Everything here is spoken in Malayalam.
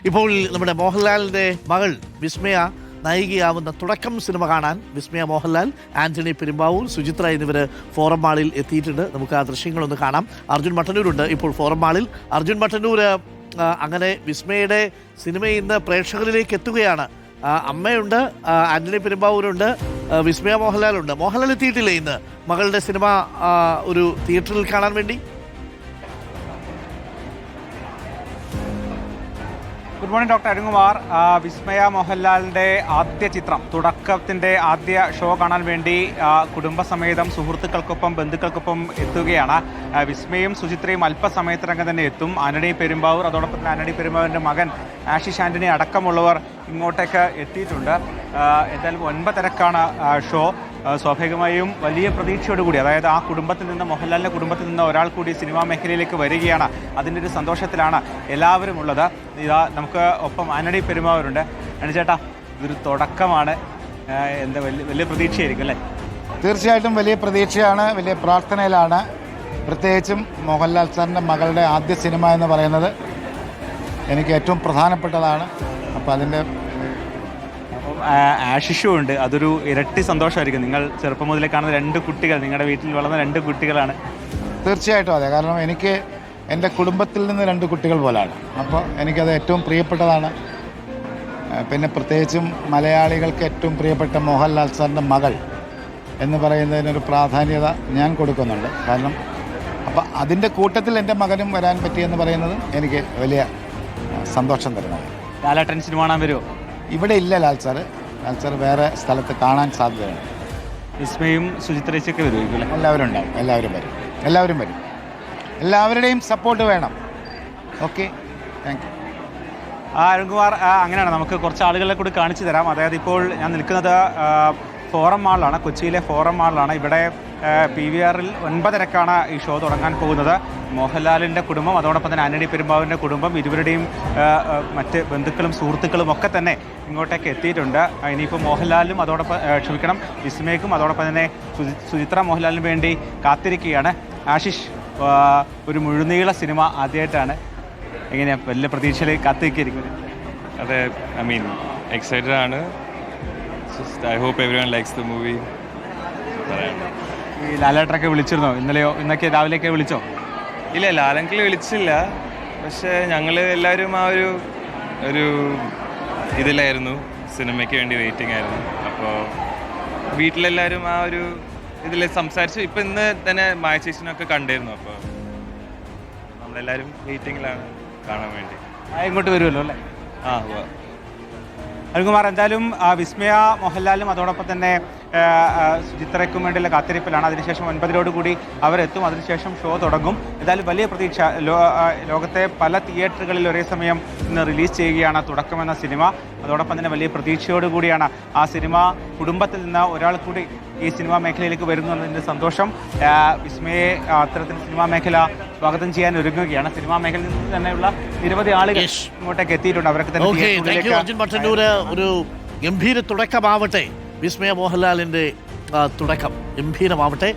ഇപ്പോൾ നമ്മുടെ മോഹൻലാലിൻ്റെ മകൾ വിസ്മയ നായികയാവുന്ന തുടക്കം സിനിമ കാണാൻ വിസ്മയ മോഹൻലാൽ, ആന്റണി പെരുമ്പാവൂർ, സുചിത്ര എന്നിവർ ഫോറം മാളിൽ എത്തിയിട്ടുണ്ട്. നമുക്ക് ആ ദൃശ്യങ്ങളൊന്ന് കാണാം. അർജുൻ മട്ടന്നൂരുണ്ട് ഇപ്പോൾ ഫോറം മാളിൽ. അർജുൻ മട്ടന്നൂർ, അങ്ങനെ വിസ്മയുടെ സിനിമ ഇന്ന് പ്രേക്ഷകരിലേക്ക് എത്തുകയാണ്. അമ്മയുണ്ട്, ആന്റണി പെരുമ്പാവൂരുണ്ട്, വിസ്മയ മോഹൻലാലുണ്ട്. മോഹൻലാൽ എത്തിയിട്ടില്ലേ ഇന്ന് മകളുടെ സിനിമ ഒരു തിയേറ്ററിൽ കാണാൻ വേണ്ടി? Good morning doctor Arunkumar. Vismaya മോഹൻലാലിൻ്റെ ആദ്യ ചിത്രം തുടക്കത്തിൻ്റെ ആദ്യ ഷോ കാണാൻ വേണ്ടി കുടുംബസമേതം സുഹൃത്തുക്കൾക്കൊപ്പം ബന്ധുക്കൾക്കൊപ്പം എത്തുകയാണ്. വിസ്മയും സുചിത്രയും അല്പസമയത്തിനകം തന്നെ എത്തും. ആന്റണി പെരുമ്പാവൂർ, അതോടൊപ്പം തന്നെ ആന്റണി പെരുമ്പാവൂരിൻ്റെ മകൻ ആശിഷ് ആന്റണി അടക്കമുള്ളവർ ഇങ്ങോട്ടേക്ക് എത്തിയിട്ടുണ്ട്. എന്തായാലും 9:30ക്കാണ് ഷോ. സ്വാഭാവികമായും വലിയ പ്രതീക്ഷയോടുകൂടി, അതായത് ആ കുടുംബത്തിൽ നിന്ന്, മോഹൻലാലിൻ്റെ കുടുംബത്തിൽ നിന്ന് ഒരാൾ കൂടി സിനിമാ മേഖലയിലേക്ക് വരികയാണ്. അതിൻ്റെ ഒരു സന്തോഷത്തിലാണ് എല്ലാവരും ഉള്ളത്. ഇതാ നമുക്ക് ഒപ്പം ആന്റണി പെരുമ്പാവൂരുണ്ട്. ആന്റണി ചേട്ടാ, ഇതൊരു തുടക്കമാണ്, എന്താ വലിയ പ്രതീക്ഷയായിരിക്കും അല്ലേ? തീർച്ചയായിട്ടും വലിയ പ്രതീക്ഷയാണ്, വലിയ പ്രാർത്ഥനയിലാണ്. പ്രത്യേകിച്ചും മോഹൻലാൽ സാറിൻ്റെ മകളുടെ ആദ്യ സിനിമ എന്ന് പറയുന്നത് എനിക്ക് ഏറ്റവും പ്രധാനപ്പെട്ടതാണ്. അപ്പോൾ അതിൻ്റെ ആശിഷും ഉണ്ട്, അതൊരു ഇരട്ടി സന്തോഷമായിരിക്കും. നിങ്ങൾ ചെറുപ്പം മുതലേ കാണുന്ന 2 കുട്ടികൾ, നിങ്ങളുടെ വീട്ടിൽ വളർന്ന 2 കുട്ടികളാണ്. തീർച്ചയായിട്ടും അതെ, കാരണം എനിക്ക് എൻ്റെ കുടുംബത്തിൽ നിന്ന് 2 കുട്ടികൾ പോലാണ്. അപ്പോൾ എനിക്കത് ഏറ്റവും പ്രിയപ്പെട്ടതാണ്. പിന്നെ പ്രത്യേകിച്ചും മലയാളികൾക്ക് ഏറ്റവും പ്രിയപ്പെട്ട മോഹൻലാൽ സാറിൻ്റെ മകൾ എന്ന് പറയുന്നതിനൊരു പ്രാധാന്യത ഞാൻ കൊടുക്കുന്നുണ്ട്. കാരണം അപ്പം അതിൻ്റെ കൂട്ടത്തിൽ എൻ്റെ മകനും വരാൻ പറ്റിയെന്ന് പറയുന്നത് എനിക്ക് വലിയ സന്തോഷം തരുന്നതാണ്. ലാലേട്ടൻ സിനിമ കാണാൻ വരുമോ? ഇവിടെ ഇല്ല ലാൽ സാറ് വേറെ സ്ഥലത്ത് കാണാൻ സാധ്യതയുണ്ട്. വിസ്മയും സുചിത്രയൊക്കെ വരുമായിരിക്കും അല്ലേ? എല്ലാവരും ഉണ്ടാവും, എല്ലാവരും വരും. എല്ലാവരുടെയും സപ്പോർട്ട് വേണം. Okay, thank you. അരുൺകുമാർ, അങ്ങനെയാണ്. നമുക്ക് കുറച്ച് ആളുകളെ കൂടി കാണിച്ചു തരാം. അതായത് ഇപ്പോൾ ഞാൻ നിൽക്കുന്നത് ഫോറം മാളിലാണ്, കൊച്ചിയിലെ ഫോറം മാളിലാണ്. ഇവിടെ PVRൽ 9:30ക്കാണ് ഈ ഷോ തുടങ്ങാൻ പോകുന്നത്. മോഹൻലാലിൻ്റെ കുടുംബം, അതോടൊപ്പം തന്നെ ആന്റണി പെരുമ്പാവൂരിൻ്റെ കുടുംബം, ഇരുവരുടെയും മറ്റ് ബന്ധുക്കളും സുഹൃത്തുക്കളും ഒക്കെ തന്നെ ഇങ്ങോട്ടേക്ക് എത്തിയിട്ടുണ്ട്. ഇനിയിപ്പോൾ മോഹൻലാലിനും അതോടൊപ്പം വിസ്മയക്കും അതോടൊപ്പം തന്നെ സുചിത്ര മോഹൻലാലിന് വേണ്ടി കാത്തിരിക്കുകയാണ്. ആശിഷ്, ഒരു മുഴുനീള സിനിമ ആദ്യമായിട്ടാണ്, എങ്ങനെയാണ് വലിയ പ്രതീക്ഷയിൽ കാത്തിരിക്കുന്നത്? അതെ, ഐ മീൻ എക്സൈറ്റഡ് ആണ്. I hope everyone likes the movie. ഈ ലാലേട്ടനൊക്കെ വിളിച്ചിരുന്നോ? ഇന്നൊക്കെ രാവിലെയൊക്കെ വിളിച്ചോ? ഇല്ല, ലാലങ്കിൾ വിളിച്ചില്ല. പക്ഷേ ഞങ്ങൾ എല്ലാവരും ആ ഒരു ഇതിലായിരുന്നു, സിനിമയ്ക്ക് വേണ്ടി വെയിറ്റിംഗ് ആയിരുന്നു. അപ്പോൾ വീട്ടിലെല്ലാവരും ആ ഒരു ഇതിൽ സംസാരിച്ചു. ഇപ്പം ഇന്ന് തന്നെ മായ ചേച്ചിനൊക്കെ കണ്ടിരുന്നു. അപ്പോൾ നമ്മളെല്ലാവരും വെയിറ്റിങ്ങിലാണ് കാണാൻ വേണ്ടി. ഇങ്ങോട്ട് വരുമല്ലോ അല്ലേ? ആ, അരുൺകുമാർ, എന്തായാലും വിസ്മയ മോഹൻലാലും അതോടൊപ്പം തന്നെ സുചിത്രയ്ക്കും വേണ്ടിയുള്ള കാത്തിരിപ്പിലാണ്. അതിനുശേഷം 9:00 അവരെത്തും. അതിനുശേഷം ഷോ തുടങ്ങും. എന്തായാലും വലിയ പ്രതീക്ഷ. ലോകത്തെ പല തിയേറ്ററുകളിൽ ഒരേ സമയം ഇന്ന് റിലീസ് ചെയ്യുകയാണ് തുടക്കമെന്ന സിനിമ. അതോടൊപ്പം തന്നെ വലിയ പ്രതീക്ഷയോടുകൂടിയാണ് ആ സിനിമ. കുടുംബത്തിൽ നിന്ന് ഒരാൾ കൂടി ഈ സിനിമാ മേഖലയിലേക്ക് വരുന്നതിൻ്റെ സന്തോഷം. വിസ്മയെ അത്തരത്തിൽ സിനിമാ മേഖല സ്വാഗതം ചെയ്യാൻ ഒരുങ്ങുകയാണ്. സിനിമാ മേഖലയിൽ നിന്ന് തന്നെയുള്ള നിരവധി ആളുകൾ ഇങ്ങോട്ടേക്ക് എത്തിയിട്ടുണ്ട്. അവരൊക്കെ തന്നെ ഒരു ഗംഭീര തുടക്കമാവട്ടെ. വിസ്മയ മോഹൻലാലിൻ്റെ തുടക്കം ഗംഭീരമാവട്ടെ.